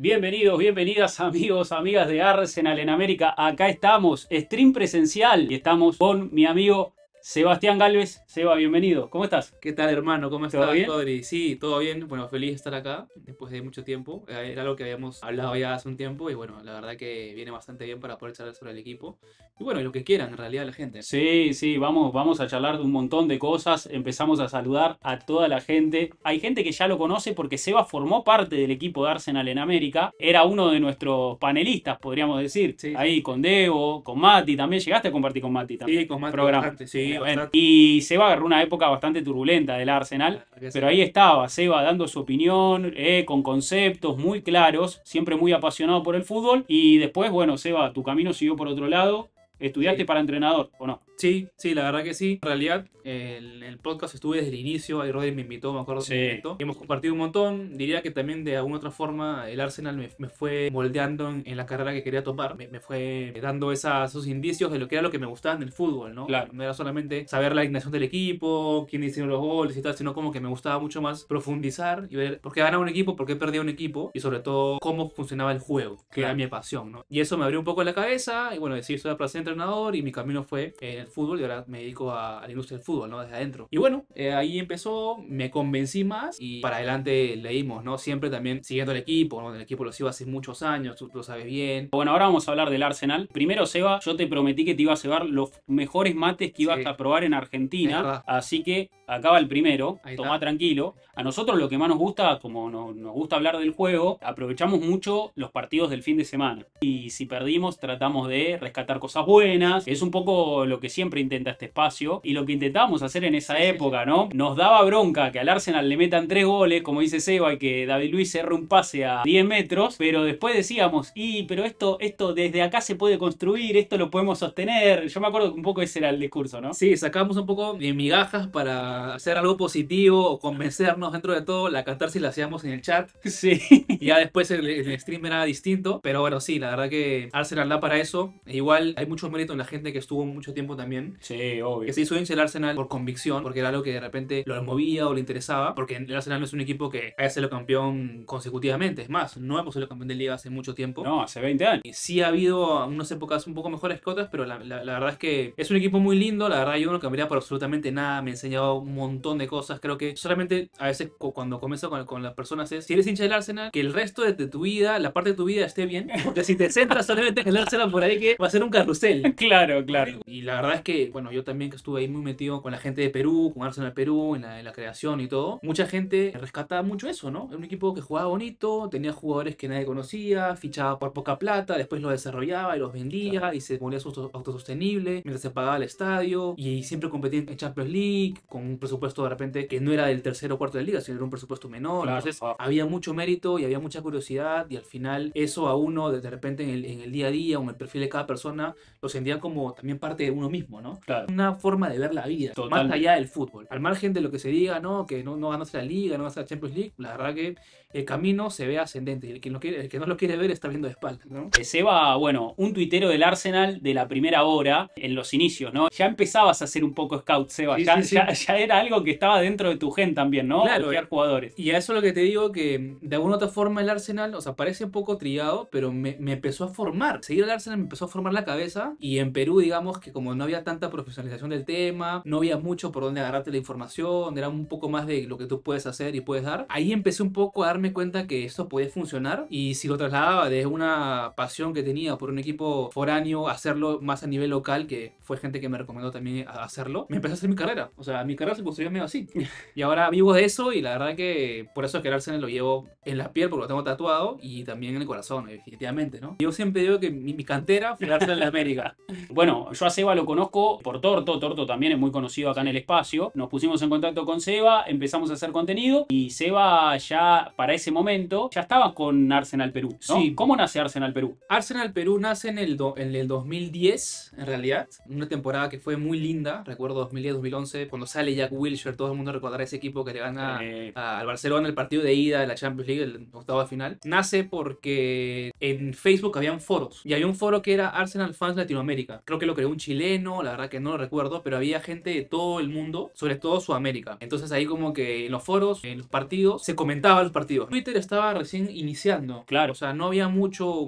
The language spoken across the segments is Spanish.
Bienvenidos, bienvenidas amigos, amigas de Arsenal en América. Acá estamos, stream presencial y estamos con mi amigo Sebastián Galvez. Seba, bienvenido. ¿Cómo estás? ¿Qué tal, hermano? ¿Cómo ¿Todo estás, bien? Rodri? Sí, todo bien. Bueno, feliz de estar acá después de mucho tiempo. Era algo que habíamos hablado ya hace un tiempo y bueno, la verdad que viene bastante bien para poder charlar sobre el equipo. Y bueno, y lo que quieran en realidad la gente. Sí, sí, vamos a charlar de un montón de cosas. Empezamos a saludar a toda la gente. Hay gente que ya lo conoce porque Seba formó parte del equipo de Arsenal en América. Era uno de nuestros panelistas, podríamos decir. Sí, sí. Ahí con Debo, con Mati. También llegaste a compartir con Mati también. Sí, con Mati Programa. bastante, sí, Bueno, bastante. y Seba agarró una época bastante turbulenta del La Arsenal. verdad que Pero sí. ahí estaba Seba dando su opinión, con conceptos muy claros, siempre muy apasionado por el fútbol. Y después, bueno, Seba, tu camino siguió por otro lado. ¿Estudiaste Sí. para entrenador o no? Sí, sí, la verdad que sí. En realidad, el podcast estuve desde el inicio. Ahí Rodri me invitó, me acuerdo de un Sí. momento. Hemos compartido un montón. Diría que también de alguna otra forma el Arsenal me fue moldeando en la carrera que quería tomar. Me fue dando esos indicios de lo que era lo que me gustaba en el fútbol, ¿no? Claro. No era solamente saber la alineación del equipo, quién hicieron los goles y tal, sino como que me gustaba mucho más profundizar y ver por qué ganaba un equipo, por qué perdía un equipo y sobre todo cómo funcionaba el juego, que era Claro. mi pasión, ¿no? Y eso me abrió un poco la cabeza y bueno, decidí estudiar para ser entrenador y mi camino fue el fútbol y ahora me dedico a la industria del fútbol, ¿no? Desde adentro. Y bueno, ahí empezó, me convencí más y para adelante leímos, ¿no? Siempre también siguiendo el equipo, ¿no? El equipo lo sigo hace muchos años, tú lo sabes bien. Bueno, ahora vamos a hablar del Arsenal. Primero, Seba, yo te prometí que te iba a cebar los mejores mates que ibas Sí, a probar en es Argentina. verdad. Así que acá va el primero. Ahí Tomá está. tranquilo. A nosotros lo que más nos gusta, como nos gusta hablar del juego, aprovechamos mucho los partidos del fin de semana. Y si perdimos, tratamos de rescatar cosas buenas. Es un poco lo que siempre intenta este espacio. Y lo que intentábamos hacer en esa Sí, sí, época, ¿no? Nos daba bronca que al Arsenal le metan 3 goles, como dice Seba, y que David Luiz erre un pase a 10 metros. Pero después decíamos, pero esto desde acá se puede construir, esto lo podemos sostener. Yo me acuerdo que un poco ese era el discurso, ¿no? Sí, sacamos un poco de migajas para hacer algo positivo o convencernos dentro de todo. La catarsis la hacíamos en el chat. Sí. Y ya después el stream era distinto. Pero bueno, sí, la verdad que Arsenal da para eso. E igual hay mucho mérito en la gente que estuvo mucho tiempo también. Sí, obvio. Que se hizo hincha el Arsenal por convicción, porque era algo que de repente lo movía o le interesaba. Porque el Arsenal no es un equipo que haya sido campeón consecutivamente. Es más, no hemos sido campeón de liga hace mucho tiempo. No, hace 20 años. Sí ha habido unas épocas un poco mejores que otras, pero la verdad es que es un equipo muy lindo. La verdad, yo no cambiaría por absolutamente nada. Me ha enseñado un montón de cosas. Creo que solamente a veces cuando comienzo con las personas es, si eres hincha del Arsenal, que el resto de tu vida, la parte de tu vida esté bien. Porque si te centras solamente en el Arsenal por ahí, que va a ser un carrusel. Claro, claro. Y la verdad es que, bueno, yo también que estuve ahí muy metido con la gente de Perú, con Arsenal Perú, en la creación y todo, mucha gente rescata mucho eso, ¿no? Era un equipo que jugaba bonito, tenía jugadores que nadie conocía, fichaba por poca plata, después los desarrollaba y los vendía y se volvía autosostenible mientras se pagaba el estadio y siempre competía en Champions League con un presupuesto de repente que no era del tercero o cuarto de liga, sino era un presupuesto menor. Claro, Entonces ah. había mucho mérito y había mucha curiosidad y al final eso a uno de repente en el día a día o en el perfil de cada persona lo sentía como también parte de uno mismo, ¿no? Claro. Una forma de ver la vida, Total. más allá del fútbol. Al margen de lo que se diga, ¿no? Que no ganaste la liga, no ganaste la Champions League, la verdad que el camino se ve ascendente y el que no lo quiere ver está viendo de espaldas, ¿no? Seba, bueno, un tuitero del Arsenal de la primera hora, en los inicios, ¿no? Ya empezabas a ser un poco scout, Seba. Sí, ya, sí, sí. ya era algo que estaba dentro de tu gen también, ¿no? Claro, Ojear jugadores. y a eso lo que te digo que de alguna u otra forma el Arsenal, o sea, parece un poco trillado, pero me empezó a formar. Seguir al Arsenal me empezó a formar la cabeza y en Perú, digamos que como no había tanta profesionalización del tema, no había mucho por dónde agarrarte la información, era un poco más de lo que tú puedes hacer y puedes dar. Ahí empecé un poco a darme cuenta que esto podía funcionar y si lo trasladaba de una pasión que tenía por un equipo foráneo, hacerlo más a nivel local, que fue gente que me recomendó también hacerlo, me empecé a hacer mi carrera. O sea, mi carrera se construyó medio así. Y ahora vivo de eso y la verdad que por eso es que el Arsenal lo llevo en la piel porque lo tengo tatuado y también en el corazón, definitivamente, ¿no? Yo siempre digo que mi cantera fue el Arsenal de América. Bueno, yo a Seba lo conozco por Torto. Torto también es muy conocido acá en el espacio. Nos pusimos en contacto con Seba, empezamos a hacer contenido y Seba ya para ese momento ya estaba con Arsenal Perú, ¿no? Sí. ¿Cómo nace Arsenal Perú? Arsenal Perú nace en el 2010, en realidad. Una temporada que fue muy linda. Recuerdo 2010-2011, cuando sale Jack Wilshere, todo el mundo recordará ese equipo que le gana al Barcelona el partido de ida de la Champions League, el octavo de final. Nace porque en Facebook habían foros. Y había un foro que era Arsenal Fans Latinoamérica. Creo que lo creó un chileno, la verdad que no lo recuerdo, pero había gente de todo el mundo, sobre todo Sudamérica. Entonces ahí como que en los foros, en los partidos, se comentaban los partidos. Twitter estaba recién iniciando. Claro. O sea, no había mucho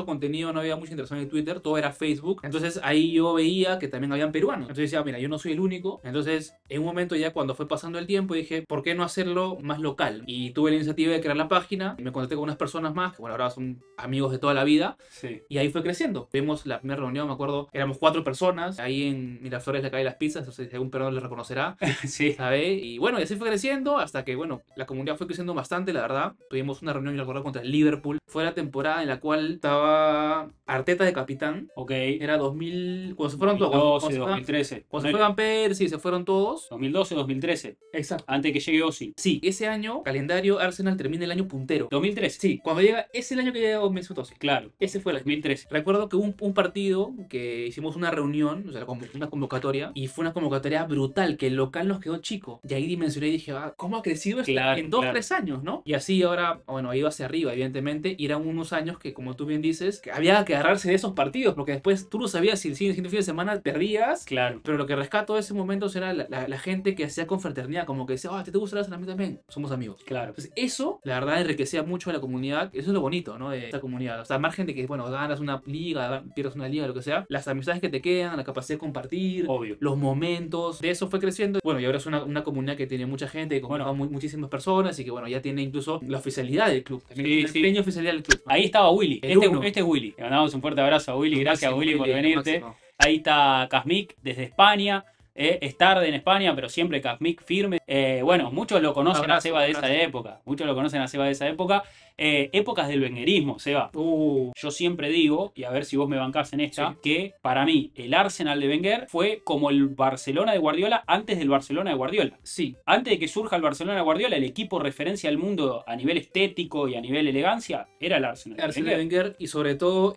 contenido, no había mucha interacción en Twitter, todo era Facebook. Entonces ahí yo veía que también habían peruanos. Entonces decía, mira, yo no soy el único. Entonces, en un momento ya cuando fue pasando el tiempo, dije, ¿por qué no hacerlo más local? Y tuve la iniciativa de crear la página, me contacté con unas personas más, que bueno, ahora son amigos de toda la vida. Sí. Y ahí fue creciendo. Vimos la primera reunión, me acuerdo, éramos 4 personas, ahí en Miraflores, la calle de las pizzas, entonces si algún peruano le reconocerá, Sí. ¿sabe? Y bueno, y así fue creciendo hasta que, bueno, la comunidad fue creciendo bastante, la verdad. Tuvimos una reunión, yo recuerdo, contra el Liverpool. Fue la temporada en la cual estaba Arteta de capitán. Ok. Era 2000, cuando se fueron todos. 2012, 2013. Cuando se fue Van Persie, se fueron todos. 2012, 2013. Exacto. Antes de que llegue Ozil. Sí, ese año, calendario, Arsenal termina el año puntero. 2013. Sí, cuando llega, es el año que llega Mesut Özil. Claro. Ese fue el año. 2013. Recuerdo que hubo un partido que hicimos una reunión, o sea, una convocatoria, y fue una convocatoria brutal, que el local nos quedó chico. Y ahí dimensioné y dije, ah, ¿cómo ha crecido esto Claro, en 2, claro. 3 años, no? Y así ahora, bueno, ha ido hacia arriba, evidentemente, y eran unos años que, como tú bien dices, que había que agarrarse de esos partidos, porque después tú no sabías si el siguiente fin de semana perdías. Claro. Pero lo que rescato de ese momento era la gente que hacía confraternidad, como que decía, ah, ¿te gusta el Arsenal? A mí también, somos amigos. Claro. Entonces, eso, la verdad, enriquecía mucho a la comunidad. Eso es lo bonito, ¿no? De esta comunidad. O sea, margen de que, bueno, ganas una liga, pierdes una liga, lo que sea, las amistades que te quedan, la capacidad de compartir, Obvio. los momentos, de eso fue creciendo. Bueno, y ahora es una comunidad que tiene mucha gente, que convoca muchísimas personas y que, bueno, ya tiene incluso la oficialidad del club. También Sí, la pequeña oficialidad del club. Ahí estaba Willy. El uno. Este es Willy. Le mandamos un fuerte abrazo a Willy. Gracias, Máximo, Willy, por venirte. máximo. Ahí está Kazmik desde España. Es tarde en España, pero siempre Kazmik firme. Bueno, muchos lo conocen a Seba de esa época. Muchos lo conocen a Seba de esa época. Épocas del wengerismo, Seba. Yo siempre digo, y a ver si vos me bancás en esta, Sí. que para mí el Arsenal de Wenger fue como el Barcelona de Guardiola antes del Barcelona de Guardiola. Sí. Antes de que surja el Barcelona de Guardiola, el equipo referencia al mundo a nivel estético y a nivel elegancia era el Arsenal de Arsène Wenger, y sobre todo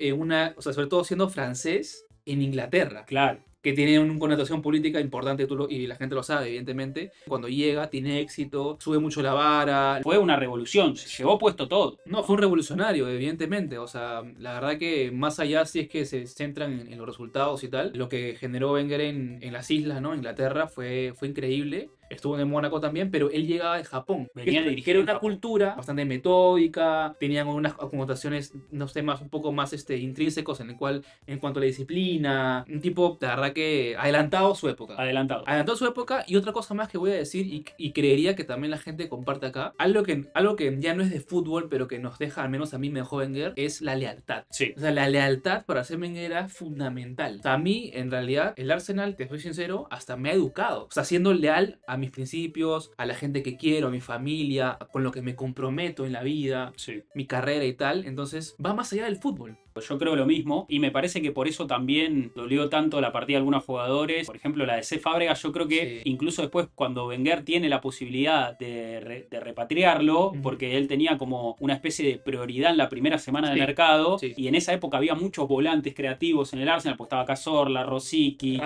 sobre todo siendo francés en Inglaterra. Claro. Que tiene una connotación política importante y la gente lo sabe, evidentemente. Cuando llega, tiene éxito, sube mucho la vara. Fue una revolución, se llevó puesto todo. No, fue un revolucionario, evidentemente. O sea, la verdad que más allá, si es que se centran en los resultados y tal, lo que generó Wenger en las islas, ¿no? Inglaterra, fue increíble. Estuvo en Mónaco también, pero él llegaba de Japón. Venía de que era una Japón. cultura bastante metódica, tenían unas connotaciones, unos temas un poco más intrínsecos en cuanto a la disciplina. Un tipo, la verdad que adelantado su época. Adelantado. Adelantó su época. Y otra cosa más que voy a decir y creería que también la gente comparte acá, algo que ya no es de fútbol, pero que nos deja, al menos a mí me dejó Wenger, es la lealtad. Sí. O sea, la lealtad para ser Wenger era fundamental. O sea, a mí, en realidad, el Arsenal, te soy sincero, hasta me ha educado. O sea, siendo leal a mis principios, a la gente que quiero, a mi familia, con lo que me comprometo en la vida, Sí. mi carrera y tal. Entonces, va más allá del fútbol. Yo creo lo mismo y me parece que por eso también dolió tanto la partida de algunos jugadores. Por ejemplo, la de C. Fábregas, yo creo que Sí. incluso después cuando Wenger tiene la posibilidad de repatriarlo, Ujú. porque él tenía como una especie de prioridad en la primera semana de Sí. mercado, Sí. y en esa época había muchos volantes creativos en el Arsenal, pues estaba Cazorla, Rosicky,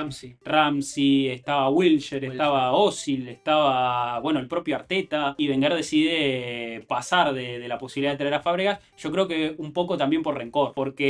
Ramsey, estaba Wilshere, estaba Ozil, estaba, bueno, el propio Arteta, y Wenger decide pasar de la posibilidad de traer a Fábregas, yo creo que un poco también por rencor, porque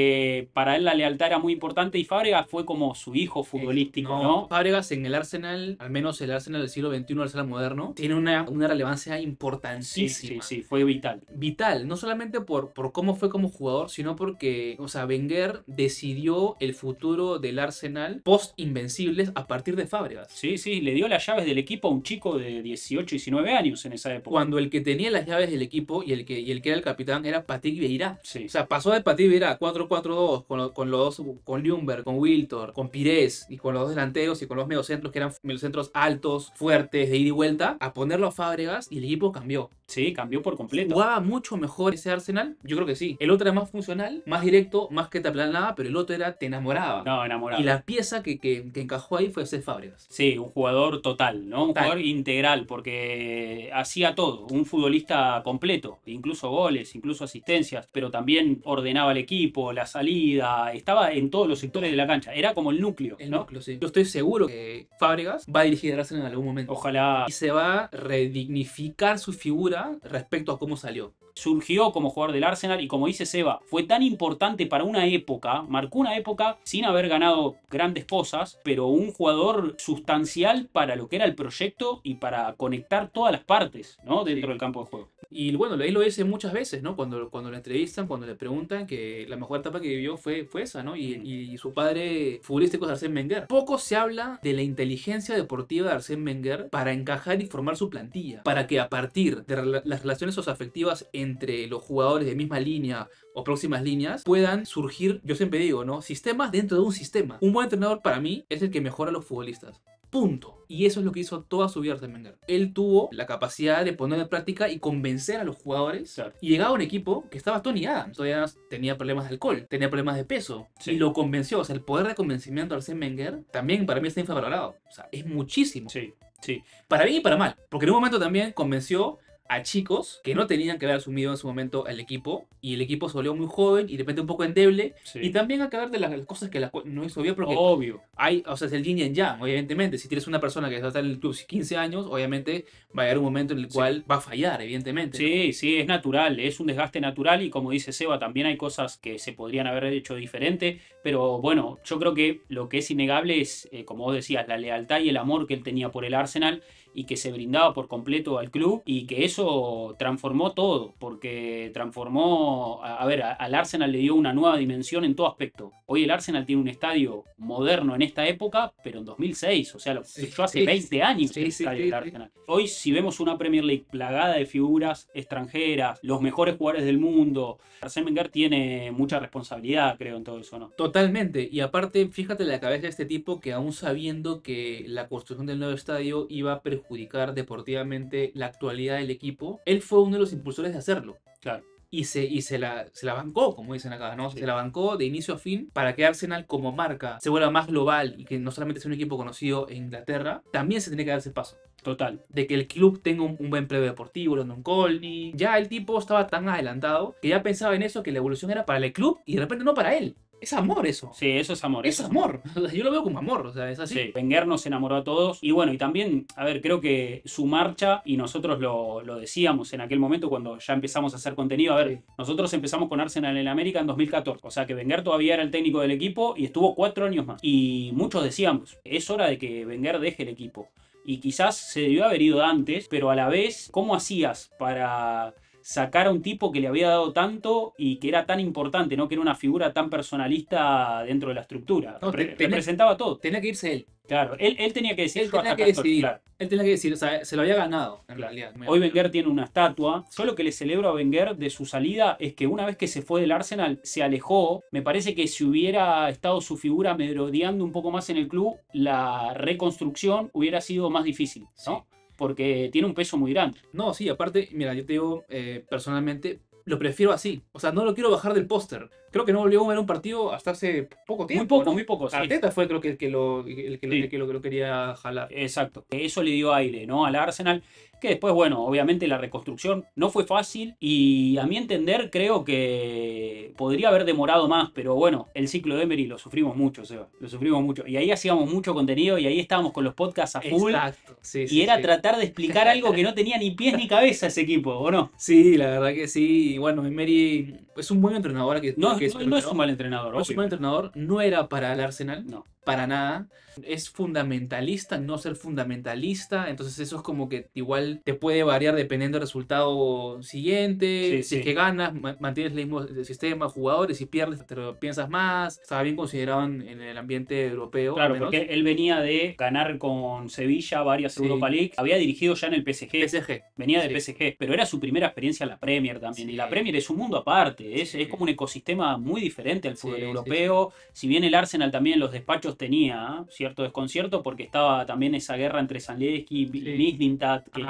para él la lealtad era muy importante y Fábregas fue como su hijo futbolístico, ¿no? Fábregas en el Arsenal, al menos el Arsenal del siglo XXI, el Arsenal moderno, tiene una relevancia Sí, importantísima. sí, fue vital. Vital, no solamente por cómo fue como jugador, sino porque, o sea, Wenger decidió el futuro del Arsenal post-invencibles a partir de Fábregas. Sí, sí, le dio las llaves del equipo a un chico de 18, 19 años en esa época. Cuando el que tenía las llaves del equipo y el que era el capitán era Patrick Vieira. Sí. O sea, pasó de Patrick Vieira a 4-4-2 con Ljungberg, con Wiltor, con Pires y con los dos delanteros y con los mediocentros que eran mediocentros altos, fuertes, de ida y vuelta, a ponerlo a Fábregas y el equipo cambió. Sí, cambió por completo. ¿Jugaba mucho mejor ese Arsenal? Yo creo que sí. El otro era más funcional, más directo, más que te aplanaba, pero el otro te enamoraba. No, enamorado. Y la pieza que encajó ahí fue Cesc Fábregas. Sí, un jugador total, ¿no? Un Total. jugador integral, porque hacía todo, un futbolista completo, incluso goles, incluso asistencias, pero también ordenaba el equipo, la salida, estaba en todos los sectores de la cancha, era como el núcleo, El ¿no? núcleo, sí. Yo estoy seguro que Fábregas va a dirigir al Arsenal en algún momento. Ojalá. Y se va a redignificar su figura respecto a cómo salió. Surgió como jugador del Arsenal y como dice Seba, fue tan importante para una época, marcó una época sin haber ganado grandes cosas, pero un jugador sustancial para lo que era el proyecto y para conectar todas las partes, ¿no? Dentro del campo de juego. Y bueno, él lo dice muchas veces, ¿no? Cuando lo entrevistan, cuando le preguntan que la mejor etapa que vivió fue esa, ¿no? Y su padre futbolístico es Arsène Wenger. Poco se habla de la inteligencia deportiva de Arsène Wenger para encajar y formar su plantilla. Para que a partir de las relaciones socioafectivas entre los jugadores de misma línea o próximas líneas puedan surgir, yo siempre digo, ¿no? Sistemas dentro de un sistema. Un buen entrenador para mí es el que mejora a los futbolistas. Punto. Y eso es lo que hizo toda su vida Arsène Wenger. Él tuvo la capacidad de poner en práctica y convencer a los jugadores. Claro. Y llegaba a un equipo que estaba Tony Adams. Tony Adams tenía problemas de alcohol, tenía problemas de peso. Sí. Y lo convenció. O sea, el poder de convencimiento de Arsène Wenger también para mí está infravalorado. O sea, es muchísimo. Sí, sí. Para bien y para mal. Porque en un momento también convenció a chicos que no tenían que haber asumido en su momento el equipo, y el equipo se volvió muy joven y de repente un poco endeble, Sí. y también hay que ver de las cosas que no hizo bien, porque Obvio. hay, o sea, es el yin y el yang, evidentemente. Si tienes una persona que va a estar en el club 15 años, obviamente va a llegar un momento en el cual va a fallar, evidentemente. Sí, sí, es natural, es un desgaste natural y como dice Seba, también hay cosas que se podrían haber hecho diferente, pero bueno, yo creo que lo que es innegable es, como vos decías, la lealtad y el amor que él tenía por el Arsenal y que se brindaba por completo al club, y que eso transformó todo, porque transformó, al Arsenal le dio una nueva dimensión en todo aspecto. Hoy el Arsenal tiene un estadio moderno en esta época, pero en 2006, o sea, lo yo hace 20 años el estadio del Arsenal. Hoy si vemos una Premier League plagada de figuras extranjeras, los mejores jugadores del mundo, Arsène Wenger tiene mucha responsabilidad, creo, en todo eso, ¿no? Totalmente, y aparte, fíjate la cabeza de este tipo que, aún sabiendo que la construcción del nuevo estadio iba a perjudicar deportivamente la actualidad del equipo, él fue uno de los impulsores de hacerlo. Claro. Y se la bancó, como dicen acá, ¿no? Sí. Se la bancó de inicio a fin para que Arsenal como marca se vuelva más global y que no solamente sea un equipo conocido en Inglaterra. También se tiene que dar ese paso. Total. De que el club tenga un buen previo deportivo, London Colney. Ya el tipo estaba tan adelantado que ya pensaba en eso, que la evolución era para el club y de repente no para él. Es amor eso. Sí, eso es amor. Es amor. O sea, yo lo veo como amor, o sea, es así. Sí, Wenger nos enamoró a todos. Y bueno, y también, creo que su marcha, y nosotros lo decíamos en aquel momento cuando ya empezamos a hacer contenido. Sí. Nosotros empezamos con Arsenal en América en 2014. O sea que Wenger todavía era el técnico del equipo y estuvo 4 años más. Y muchos decíamos, es hora de que Wenger deje el equipo. Y quizás se debió haber ido antes, pero a la vez, ¿cómo hacías para sacar a un tipo que le había dado tanto y que era tan importante, ¿no? Que era una figura tan personalista dentro de la estructura? No, Representaba todo. Tenía que irse él. Claro, él tenía que decir, Él yo tenía hasta que acá estoy, decidir. claro. Él tenía que decir, o sea, se lo había ganado, en realidad. Hoy Wenger tiene una estatua. Yo lo que le celebro a Wenger de su salida es que una vez que se fue del Arsenal, se alejó. Me parece que si hubiera estado su figura merodeando un poco más en el club, la reconstrucción hubiera sido más difícil, ¿no? Sí. Porque tiene un peso muy grande. No, sí, aparte, mira, yo te digo, personalmente, lo prefiero así. O sea, no lo quiero bajar del póster. Creo que no volvió a ver un partido hasta hace poco tiempo. Muy poco, sí. Arteta fue, creo que el que lo quería jalar. Exacto. Eso le dio aire, ¿no? Al Arsenal. Que después, bueno, obviamente la reconstrucción no fue fácil. Y a mi entender, creo que podría haber demorado más. Pero bueno, el ciclo de Emery lo sufrimos mucho, Seba. Lo sufrimos mucho. Y ahí hacíamos mucho contenido y ahí estábamos con los podcasts a full. Exacto. Sí, Y era tratar de explicar algo que no tenía ni pies ni cabeza ese equipo, ¿o no? Sí, la verdad que sí. Y bueno, Emery es un buen entrenador. No es un mal entrenador, no es un mal entrenador. No era para el Arsenal. No. Para nada. Es fundamentalista, no ser fundamentalista. Entonces eso es como que igual te puede variar dependiendo del resultado siguiente. Sí, si es que ganas, mantienes el mismo sistema, jugadores. Si pierdes, te lo piensas más. Estaba bien considerado en el ambiente europeo. Claro, porque él venía de ganar con Sevilla varias Europa League. Había dirigido ya en el PSG. Venía de PSG. Pero era su primera experiencia en la Premier también. Sí. Y la Premier es un mundo aparte. Es como un ecosistema muy diferente al fútbol europeo. Si bien el Arsenal también en los despachos tenía cierto desconcierto porque estaba también esa guerra entre Zalewski y Sí. Mislintat, que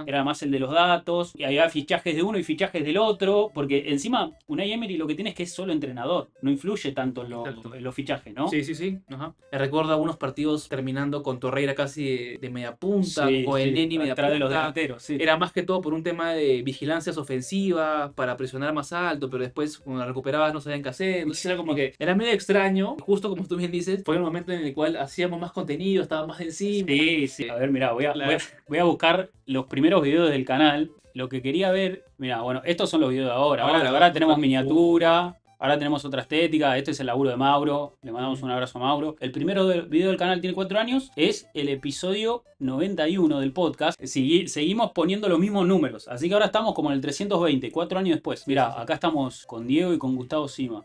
era más el de los datos, y había fichajes de uno y fichajes del otro, porque encima Unai Emery lo que tiene es que es solo entrenador, no influye tanto Exacto. en los fichajes, ¿no? Sí. Ajá. Me recuerdo algunos partidos terminando con Torreira casi de media punta, Sí, con el Neni media atrás de los punta. delanteros, sí. Era más que todo por un tema de vigilancias ofensivas, para presionar más alto, pero después cuando la recuperabas no sabían qué hacer. Entonces era como que era medio extraño. Justo como tú bien dices, fue el momento en el cual hacíamos más contenido, estaba más encima. Sí. A ver, mirá, voy a buscar los primeros videos del canal. Lo que quería ver, mirá, bueno, estos son los videos de ahora. Ahora tenemos miniatura. Ahora tenemos otra estética. Este es el laburo de Mauro. Le mandamos un abrazo a Mauro. El primero video del canal tiene 4 años. Es el episodio 91 del podcast. Seguimos poniendo los mismos números. Así que ahora estamos como en el 320, 4 años después. Mirá, acá estamos con Diego y con Gustavo Sima.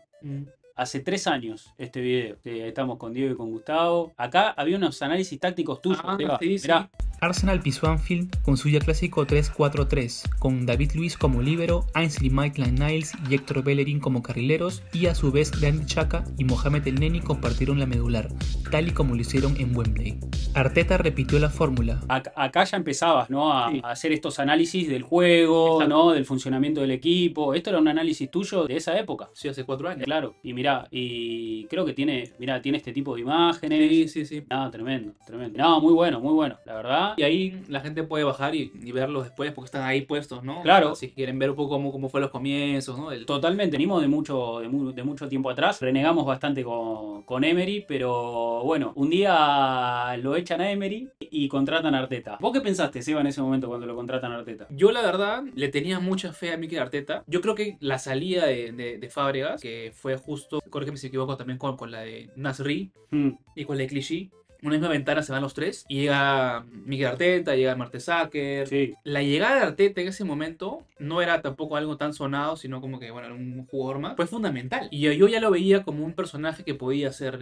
Hace 3 años este video. Sí, ahí estamos con Diego y con Gustavo. Acá había unos análisis tácticos tuyos. Mirá. Arsenal pisó Anfield con su ya clásico 3-4-3, con David Luiz como líbero, Ainsley Maitland-Niles y Héctor Bellerín como carrileros, y a su vez Granit Xhaka y Mohamed El Neni compartieron la medular, tal y como lo hicieron en Wembley. Arteta repitió la fórmula. Acá ya empezabas, ¿no? a hacer estos análisis del juego, Exacto. ¿no? Del funcionamiento del equipo. Esto era un análisis tuyo de esa época. Sí, hace 4 años. Claro, y mirá, y creo que tiene este tipo de imágenes. Sí. No, tremendo. No, muy bueno, la verdad. Y ahí la gente puede bajar y verlos después porque están ahí puestos, ¿no? Claro. O sea, si quieren ver un poco cómo fue los comienzos, ¿no? Totalmente, venimos de mucho tiempo atrás, renegamos bastante con Emery, pero bueno, un día lo echan a Emery y contratan a Arteta. ¿Vos qué pensaste, Seba, en ese momento cuando lo contratan a Arteta? Yo la verdad le tenía mucha fe a Mikel Arteta. Yo creo que la salida de Fábregas, que fue justo, corrígeme si me equivoco, también con la de Nasri y con la de Clichy, una misma ventana se van los tres y llega Mikel Arteta, llega Mertesacker. Sí. La llegada de Arteta en ese momento no era tampoco algo tan sonado, sino como que, bueno, era un jugador más. Fue fundamental. Y yo ya lo veía como un personaje que podía ser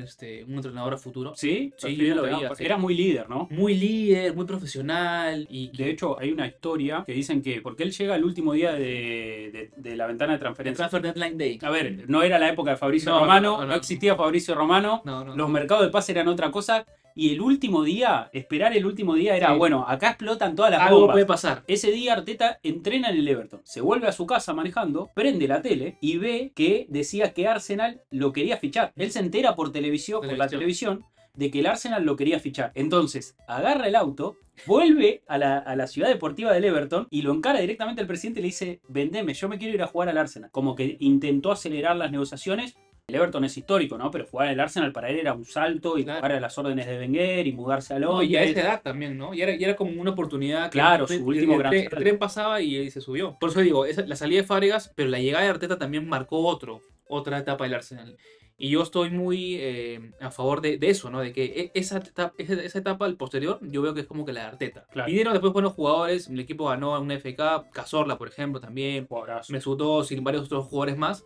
un entrenador a futuro. Sí, yo ya lo veía. Era muy líder, ¿no? Muy líder, muy profesional. Y de hecho, hay una historia que dicen que, porque él llega el último día de la ventana de el transferencia. Transfer Deadline Day. A ver, no era la época de Fabrizio No, Romano, no. no existía Fabrizio Romano, No. los mercados de pase eran otra cosa. Y el último día, esperar el último día era, Sí. bueno, acá explotan todas las Algo bombas. puede pasar. Ese día Arteta entrena en el Everton, se vuelve a su casa manejando, prende la tele y ve que decía que Arsenal lo quería fichar. Él se entera por la televisión de que el Arsenal lo quería fichar. Entonces, agarra el auto, vuelve a la ciudad deportiva del Everton y lo encara directamente al presidente y le dice, vendeme, yo me quiero ir a jugar al Arsenal. Como que intentó acelerar las negociaciones. El Everton es histórico, ¿no? Pero jugar al Arsenal para él era un salto y Claro. jugar a las órdenes de Wenger y mudarse a No, Londres. y a esa edad también, ¿no? Y era como una oportunidad. Claro, su último gran El salto. tren pasaba y se subió. Por eso digo, la salida de Fábregas, pero la llegada de Arteta también marcó otra etapa del Arsenal. Y yo estoy muy a favor de eso, ¿no? De que esa etapa, el posterior, yo veo que es como que la de Arteta. Claro. Y dieron después buenos jugadores. El equipo ganó una FA Cup, Cazorla, por ejemplo, también. Jugadorazo. Mesut Özil y varios otros jugadores más.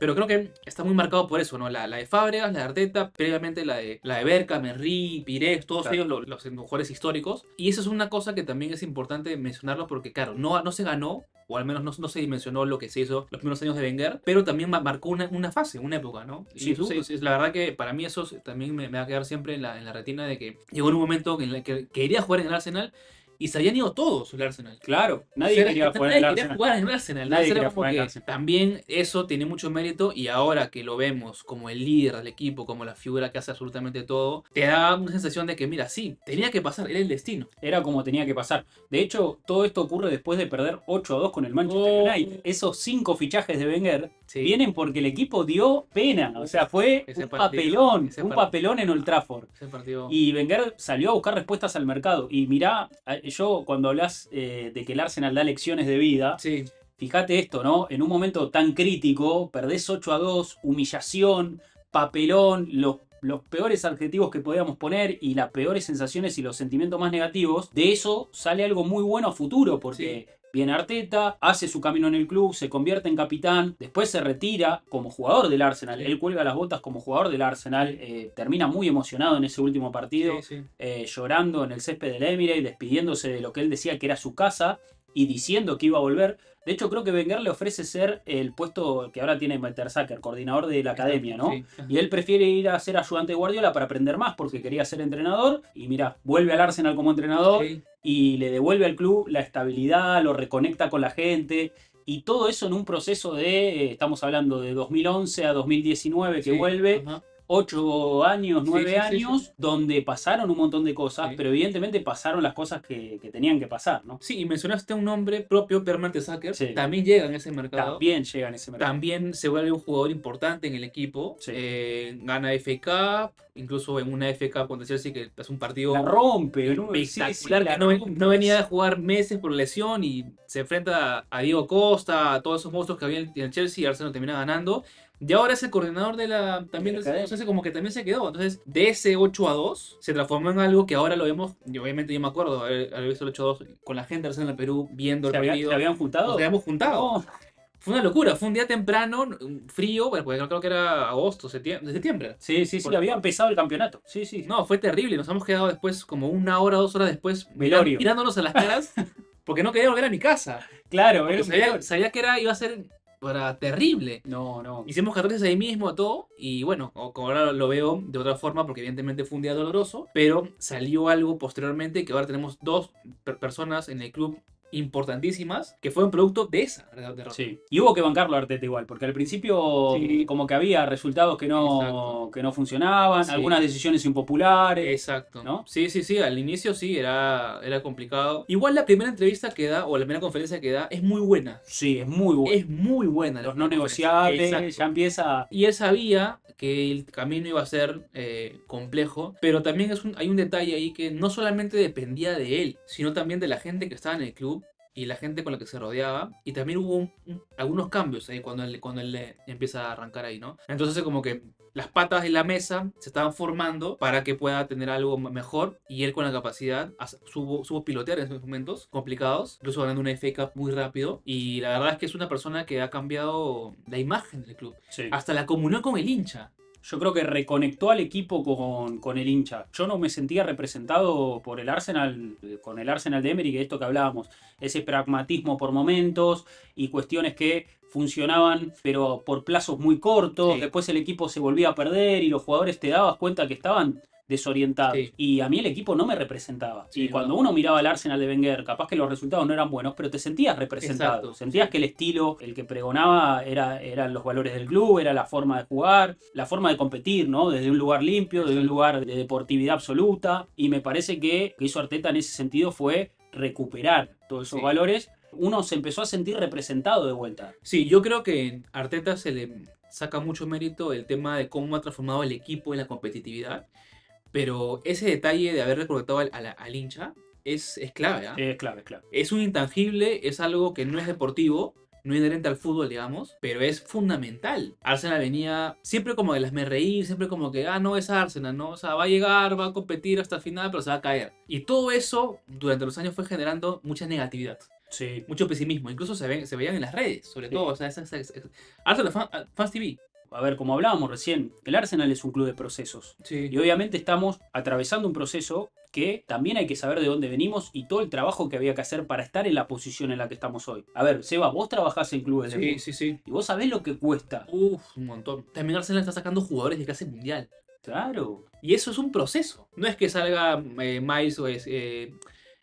Pero creo que está muy marcado por eso, ¿no? La de Fábregas, la de Arteta, previamente la de Bergkamp, Henry, Pires, todos Claro. ellos los jugadores históricos. Y eso es una cosa que también es importante mencionarlo porque, claro, no se ganó, o al menos no se dimensionó lo que se hizo los primeros años de Wenger, pero también marcó una fase, una época, ¿no? Sí, Y eso súper. es la verdad que para mí eso también me va a quedar siempre en la retina de que llegó en un momento en el que quería jugar en el Arsenal y se habían ido todos el Arsenal. Claro, nadie quería jugar en el Arsenal. jugar en el Arsenal. Nadie Entonces quería era como jugar en el que Arsenal. también eso tiene mucho mérito y ahora que lo vemos como el líder del equipo, como la figura que hace absolutamente todo, te da una sensación de que, mira, sí, tenía que pasar, era el destino. Era como tenía que pasar. De hecho, todo esto ocurre después de perder 8-2 con el Manchester United. Esos 5 fichajes de Wenger vienen porque el equipo dio pena. O sea, fue Ese un partido, papelón en Old Trafford. Ese partido. Y Wenger salió a buscar respuestas al mercado. Y mirá, yo cuando hablas de que el Arsenal da lecciones de vida, Sí. fíjate esto, ¿no? En un momento tan crítico, perdés 8-2, humillación, papelón, los peores adjetivos que podíamos poner y las peores sensaciones y los sentimientos más negativos. De eso sale algo muy bueno a futuro, porque viene Arteta, hace su camino en el club, se convierte en capitán, después se retira como jugador del Arsenal. Sí. Él cuelga las botas como jugador del Arsenal, termina muy emocionado en ese último partido, Sí. llorando en el césped del Emirates, despidiéndose de lo que él decía que era su casa. y diciendo que iba a volver. De hecho, creo que Wenger le ofrece ser el puesto que ahora tiene Mertesacker, coordinador de la academia, ¿no? Sí. Y él prefiere ir a ser ayudante de Guardiola para aprender más porque quería ser entrenador. Y mira, vuelve al Arsenal como entrenador Sí. y le devuelve al club la estabilidad, lo reconecta con la gente. Y todo eso en un proceso de, estamos hablando de 2011 a 2019 que Sí. vuelve. Ajá. 8 años, 9 sí, sí, años, sí. donde pasaron un montón de cosas, Sí. pero evidentemente pasaron las cosas que tenían que pasar, ¿no? Sí, y mencionaste un nombre propio, Per Mertesacker. Sí. También llega en ese mercado. También llega en ese mercado. También se vuelve un jugador importante en el equipo. Sí. Gana FA Cup, incluso en una FA Cup contra Chelsea que es un partido La rompe, ¿no? espectacular, Sí, la que no rompe. venía de jugar meses por lesión y se enfrenta a Diego Costa, a todos esos monstruos que había en el Chelsea y Arsenal termina ganando. Y ahora es el coordinador de la también, De la academia. entonces como que también se quedó. Entonces, de ese 8-2 se transformó en algo que ahora lo vemos. Y obviamente yo me acuerdo haber visto el 8-2 con la gente de Arsenal en Perú viendo el partido. ¿Se habían juntado? Nos habíamos juntado. No. Fue una locura, fue un día temprano, frío, bueno, porque creo que era agosto, septiembre. Sí, había empezado el campeonato. Sí, sí. No, fue terrible, nos hemos quedado después, como 1 hora, 2 horas después, Velorio. mirándonos a las caras, porque no quería volver a mi casa. Claro, Porque era sabía que iba a ser terrible. No. Hicimos 14 ahí mismo, todo, y bueno, como ahora lo veo de otra forma, porque evidentemente fue un día doloroso, pero salió algo posteriormente que ahora tenemos 2 personas en el club importantísimas, que fue un producto de esa derrota. Sí. Y hubo que bancarlo a Arteta igual, porque al principio Sí. como que había resultados que Exacto. no funcionaban, Sí. algunas decisiones impopulares. Exacto. ¿No? Sí, al inicio sí, era complicado. Igual la primera entrevista que da, o la primera conferencia que da, es muy buena. Sí, es muy bueno. Es muy buena. Los la no conferencia. negociables, Exacto. ya empieza... Y él sabía que el camino iba a ser complejo, pero también hay un detalle ahí que no solamente dependía de él, sino también de la gente que estaba en el club y la gente con la que se rodeaba. Y también hubo algunos cambios ahí cuando él empieza a arrancar ahí, ¿no? Entonces como que las patas de la mesa se estaban formando para que pueda tener algo mejor y él con la capacidad supo pilotear en esos momentos complicados, incluso ganando una FA Cup muy rápido. Y la verdad es que es una persona que ha cambiado la imagen del club. Sí. Hasta la comunión con el hincha. Yo creo que reconectó al equipo con el hincha. Yo no me sentía representado por el Arsenal, con el Arsenal de Emery, que esto que hablábamos, ese pragmatismo por momentos y cuestiones que funcionaban, pero por plazos muy cortos. Sí. Después el equipo se volvía a perder y los jugadores te dabas cuenta que estaban desorientados. Sí. Y a mí el equipo no me representaba. Sí, y cuando no. uno miraba el Arsenal de Wenger, capaz que los resultados no eran buenos, pero te sentías representado. Exacto. Sentías que el estilo, el que pregonaba, eran los valores del club, era la forma de jugar, la forma de competir, ¿no? Desde un lugar limpio, desde un lugar de deportividad absoluta. Y me parece que hizo Arteta en ese sentido fue recuperar todos esos Sí. valores. Uno se empezó a sentir representado de vuelta. Sí, yo creo que en Arteta se le saca mucho mérito el tema de cómo ha transformado el equipo en la competitividad. Pero ese detalle de haber reclutado al hincha es clave, ¿ah? Es clave, clave. Es un intangible, es algo que no es deportivo, no inherente al fútbol, digamos, pero es fundamental. Arsenal venía siempre como de las me reír, siempre como que, no, es Arsenal, ¿no? O sea, va a llegar, va a competir hasta el final, pero se va a caer. Y todo eso durante los años fue generando mucha negatividad, Sí. mucho pesimismo. Incluso se veían en las redes, sobre Sí. todo. O sea, Arsenal Fans TV. A ver, como hablábamos recién, el Arsenal es un club de procesos. Sí. Y obviamente estamos atravesando un proceso que también hay que saber de dónde venimos y todo el trabajo que había que hacer para estar en la posición en la que estamos hoy. A ver, Seba, vos trabajás en clubes de fútbol Sí. y vos sabés lo que cuesta. Un montón. También Arsenal está sacando jugadores de clase mundial. Claro. Y eso es un proceso. No es que salga Miles o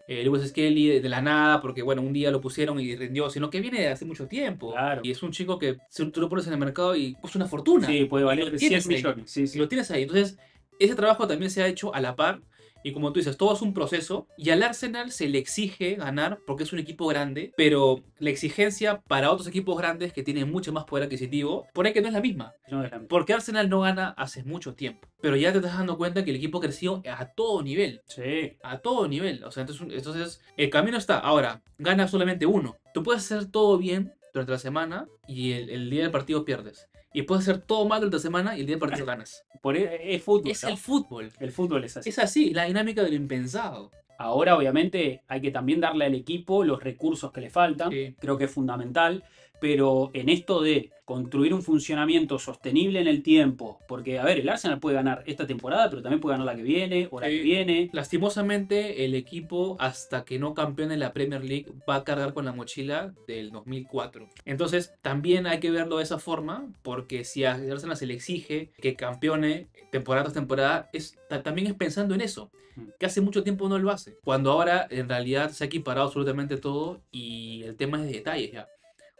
Lewis Skelly de la nada, porque bueno, un día lo pusieron y rindió, sino que viene de hace mucho tiempo. Claro. Y es un chico que tú lo pones en el mercado y cuesta una fortuna. Sí, puede Y valer lo 100 tienes ahí. millones. Sí, Y sí. lo tienes ahí. Entonces, ese trabajo también se ha hecho a la par. Y como tú dices, todo es un proceso. Y al Arsenal se le exige ganar porque es un equipo grande. Pero la exigencia para otros equipos grandes que tienen mucho más poder adquisitivo, por ahí que no es la misma. No es la- Porque Arsenal no gana hace mucho tiempo. Pero ya te estás dando cuenta que el equipo creció a todo nivel. Sí. A todo nivel. O sea, entonces el camino está. Ahora, gana solamente uno. Tú puedes hacer todo bien durante la semana y el día del partido pierdes. Y puedes hacer todo mal durante la semana y el día del partido ganas. Es fútbol. Es ¿no? el fútbol. El fútbol es así. Es así, la dinámica de lo impensado. Ahora, obviamente, hay que también darle al equipo los recursos que le faltan. Sí. Creo que es fundamental. pero en esto de construir un funcionamiento sostenible en el tiempo, porque a ver, el Arsenal puede ganar esta temporada, pero también puede ganar la que viene o la que viene. Lastimosamente, el equipo, hasta que no campeone la Premier League, va a cargar con la mochila del 2004. Entonces, también hay que verlo de esa forma, porque si a Arsenal se le exige que campeone temporada tras temporada, también es pensando en eso, que hace mucho tiempo no lo hace. Cuando ahora, en realidad, se ha equiparado absolutamente todo y el tema es de detalles ya.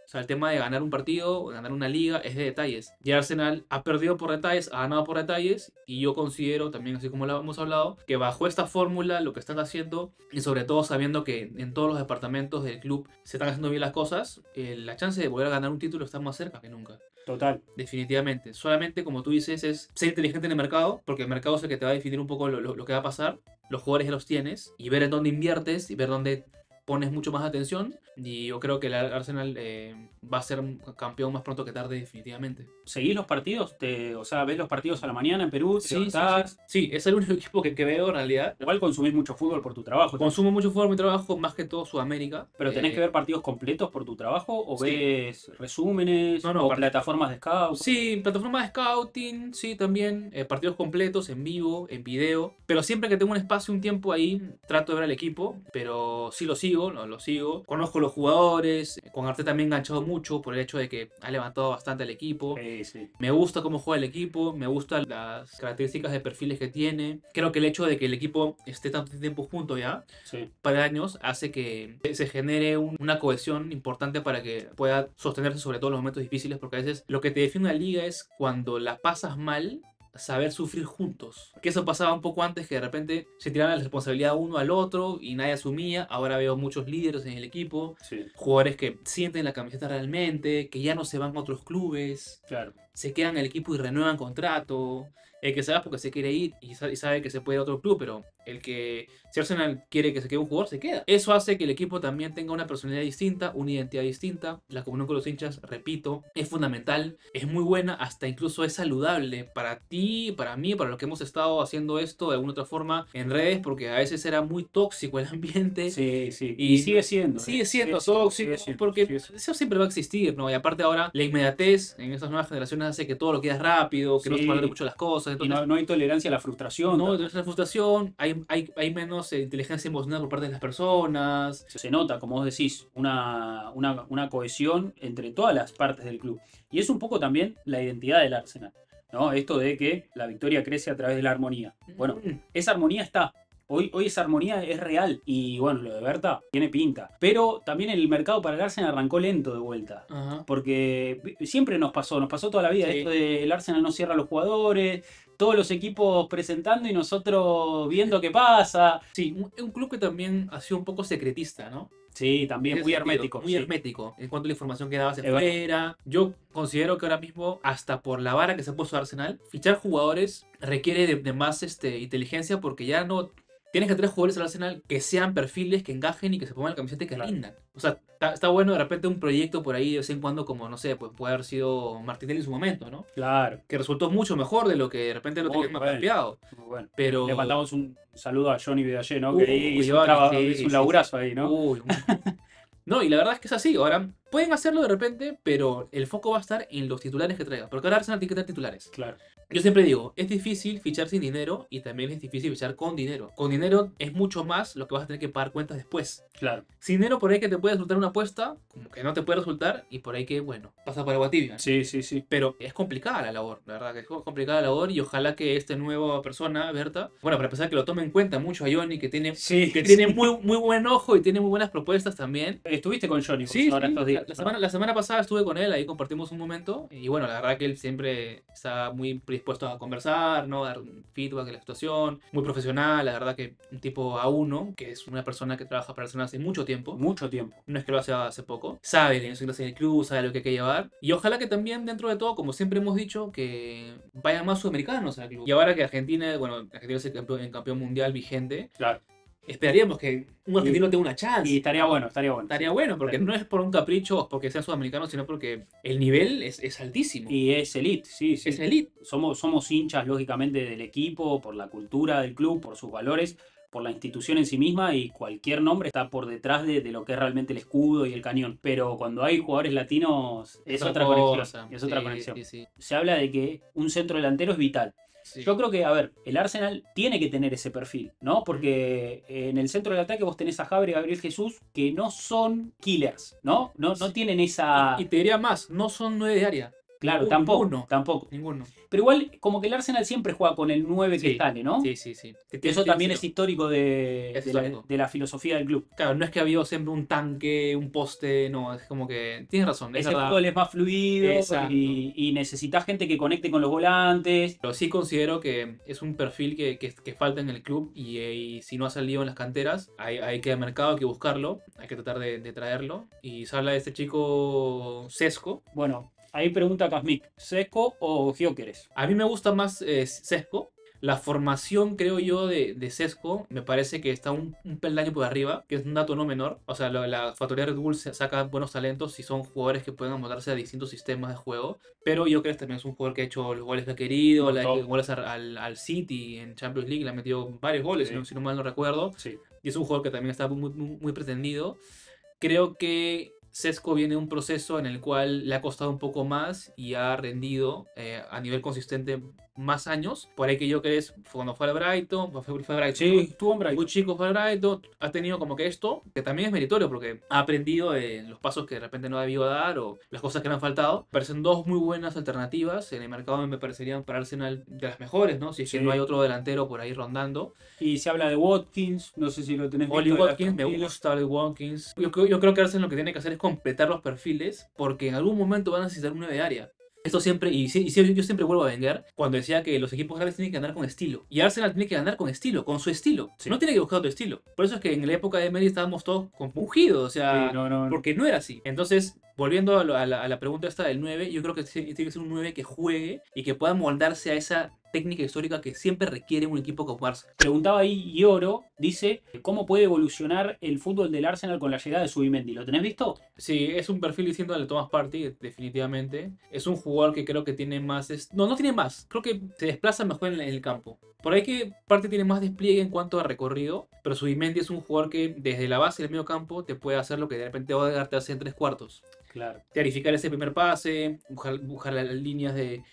O sea, el tema de ganar un partido, ganar una liga, es de detalles. Y Arsenal ha perdido por detalles, ha ganado por detalles. Y yo considero, también así como lo hemos hablado, que bajo esta fórmula, lo que están haciendo, y sobre todo sabiendo que en todos los departamentos del club se están haciendo bien las cosas, la chance de volver a ganar un título está más cerca que nunca. Total. Definitivamente. Solamente, como tú dices, es ser inteligente en el mercado, porque el mercado es el que te va a definir un poco lo que va a pasar. Los jugadores ya los tienes, y ver en dónde inviertes, y ver dónde pones mucho más atención, y yo creo que el Arsenal va a ser campeón más pronto que tarde, definitivamente. ¿Seguís los partidos? O sea, ¿ves los partidos a la mañana en Perú? Sí, es el único equipo que veo en realidad. Igual consumís mucho fútbol por tu trabajo. Consumo mucho fútbol por mi trabajo, más que todo Sudamérica. ¿Pero tenés que ver partidos completos por tu trabajo? ¿O ves resúmenes? No, ¿O plataformas de scout? Sí, plataformas de scouting, sí, también. Partidos completos, en vivo, en video. Pero siempre que tengo un espacio, un tiempo ahí, trato de ver al equipo. Pero sí lo sigo. Conozco los jugadores. Con Arteta me he enganchado mucho por el hecho de que ha levantado bastante al equipo. Sí. Me gusta cómo juega el equipo, me gustan las características de perfiles que tiene. Creo que el hecho de que el equipo esté tanto tiempo junto ya, para años, hace que se genere una cohesión importante para que pueda sostenerse sobre todo en los momentos difíciles, porque a veces lo que te define una liga es cuando la pasas mal, saber sufrir juntos. Que eso pasaba un poco antes, que de repente se tiraban la responsabilidad uno al otro y nadie asumía. Ahora veo muchos líderes en el equipo, jugadores que sienten la camiseta realmente, que ya no se van a otros clubes, se quedan en el equipo y renuevan contrato. El que se va porque se quiere ir y sabe que se puede ir a otro club, pero el que, si Arsenal quiere que se quede un jugador, se queda. Eso hace que el equipo también tenga una personalidad distinta, una identidad distinta. La comunión con los hinchas, repito, es fundamental, es muy buena, hasta incluso es saludable para ti, para mí, para los que hemos estado haciendo esto de alguna otra forma en redes, porque a veces era muy tóxico el ambiente. Sí. Y sigue siendo. Sigue siendo tóxico, porque eso siempre va a existir, ¿no? Y aparte ahora, la inmediatez en estas nuevas generaciones hace que todo lo quede rápido, que no se valore mucho las cosas. Entonces, y no hay tolerancia a la frustración. No hay tolerancia a la frustración, hay menos inteligencia emocional por parte de las personas. Se nota, como vos decís, una cohesión entre todas las partes del club. Y es un poco también la identidad del Arsenal, ¿no? Esto de que la victoria crece a través de la armonía. Bueno, esa armonía está. Hoy esa armonía es real y bueno, lo de Berta tiene pinta. Pero también el mercado para el Arsenal arrancó lento de vuelta. Porque siempre nos pasó toda la vida esto de el Arsenal no cierra a los jugadores, todos los equipos presentando y nosotros viendo qué pasa. Sí, un club que también ha sido un poco secretista, ¿no? Sí, también muy hermético. Muy hermético en cuanto a la información que daba hacia afuera. Yo considero que ahora mismo, hasta por la vara que se ha puesto Arsenal, fichar jugadores requiere de más inteligencia, porque ya no... Tienes que tener jugadores al Arsenal que sean perfiles, que encajen y que se pongan la camiseta y que rindan. O sea, está bueno de repente un proyecto por ahí de vez en cuando, como no sé, pues puede haber sido Martinelli en su momento, ¿no? Claro. Que resultó mucho mejor de lo que de repente lo teníamos planteado. Bueno. Pero... Le mandamos un saludo a Johnny Vidallé, ¿no? Que hizo un laburazo ahí, ¿no? No, y la verdad es que es así. Ahora, pueden hacerlo de repente, pero el foco va a estar en los titulares que traiga. Porque ahora Arsenal tiene que tener titulares. Claro. Yo siempre digo, es difícil fichar sin dinero y también es difícil fichar con dinero. Con dinero es mucho más lo que vas a tener que pagar cuentas después. Claro. Sin dinero por ahí que te puede resultar una apuesta, como que no te puede resultar, y por ahí que, bueno, pasa por agua tibia. Sí. Pero es complicada la labor, la verdad que es complicada la labor, y ojalá que esta nueva persona, Berta, bueno, para empezar que lo tome en cuenta mucho a Johnny, que tiene, tiene muy buen ojo y tiene muy buenas propuestas también. ¿Estuviste con Johnny? Estos días. La semana pasada estuve con él, ahí compartimos un momento, y bueno, la verdad que él siempre está muy predispuesto a conversar, ¿no? Dar feedback de la situación, muy profesional, la verdad que un tipo A1, que es una persona que trabaja para Arsenal hace mucho tiempo. No es que lo hace poco. Sabe que en el club, sabe lo que hay que llevar. Y ojalá que también, dentro de todo, como siempre hemos dicho, que vayan más sudamericanos al club. Y ahora que Argentina es el campeón mundial vigente. Claro. Esperaríamos que un argentino tenga una chance. Y estaría bueno. Estaría bueno, porque no es por un capricho o porque sean sudamericanos, sino porque el nivel es altísimo. Y es elite, sí. Es elite. Somos hinchas, lógicamente, del equipo, por la cultura del club, por sus valores. por la institución en sí misma y cualquier nombre está por detrás de lo que es realmente el escudo y el cañón. Pero cuando hay jugadores latinos es otra conexión. Es otra conexión. Sí. Se habla de que un centro delantero es vital. Sí. Yo creo que, a ver, el Arsenal tiene que tener ese perfil, ¿no? Porque en el centro del ataque vos tenés a Javier y Gabriel Jesús que no son killers, ¿no? No tienen esa... Y te diría más, no son 9 de área. Claro, Ninguno. tampoco. Ninguno. Pero igual, como que el Arsenal siempre juega con el 9 que Sí, sale, ¿no? Sí. Eso también es histórico Exacto. de la filosofía del club. Claro, no es que había siempre un tanque, un poste, no, es como que... Tienes razón, es Ese verdad. fútbol es más fluido Exacto. y necesitas gente que conecte con los volantes. Pero sí considero que es un perfil que falta en el club y si no ha salido en las canteras, hay que ir al mercado, hay que buscarlo, hay que tratar de traerlo. Y se habla de este chico Sesco. Bueno, ahí pregunta Kazmik, ¿Seco o Gyökeres? A mí me gusta más Sesco. La formación, creo yo, de Sesco me parece que está un peldaño por arriba, que es un dato no menor. O sea, la factoría Red Bull saca buenos talentos y son jugadores que pueden amoldarse a distintos sistemas de juego. Pero yo creo que también es un jugador que ha hecho los goles que ha querido, le ha hecho goles al City en Champions League, le ha metido varios goles, Sí. si no mal no recuerdo. Sí. Y es un jugador que también está muy pretendido. Creo que Sesco viene de un proceso en el cual le ha costado un poco más y ha rendido a nivel consistente más años. Por ahí que yo creo que cuando fue al Brighton, fue a Brighton. Sí, estuvo en Brighton. Muy chico fue al Brighton, ha tenido como que esto, que también es meritorio porque ha aprendido los pasos que de repente no ha debido dar o las cosas que le han faltado. Parecen dos muy buenas alternativas. En el mercado me parecerían para Arsenal de las mejores, ¿no? Si es que Sí. no hay otro delantero por ahí rondando. Y se habla de Watkins, no sé si lo tenés Oli visto, de Watkins, me Aston Villa. gusta Oli Watkins. Yo creo que Arsenal lo que tiene que hacer es completar los perfiles porque en algún momento van a necesitar un 9 de área. Esto siempre, yo siempre vuelvo a Wenger cuando decía que los equipos grandes tienen que ganar con estilo. Y Arsenal tiene que ganar con estilo, con su estilo. Sí. No tiene que buscar otro estilo. Por eso es que en la época de Emery estábamos todos compungidos, o sea, Sí, no. porque no era así. Entonces, volviendo a la pregunta esta del 9, yo creo que tiene que ser un 9 que juegue y que pueda moldarse a esa técnica histórica que siempre requiere un equipo como Arsenal. Preguntaba ahí Ioro, dice, ¿cómo puede evolucionar el fútbol del Arsenal con la llegada de Zubimendi? ¿Lo tenés visto? Sí, es un perfil distinto al de Thomas Partey, definitivamente. Es un jugador que creo que tiene más... No tiene más. Creo que se desplaza mejor en el campo. Por ahí que Partey tiene más despliegue en cuanto a recorrido, pero Zubimendi es un jugador que desde la base del medio campo te puede hacer lo que de repente Odegaard te hace en 3/4. Claro. Clarificar ese primer pase, buscar las líneas de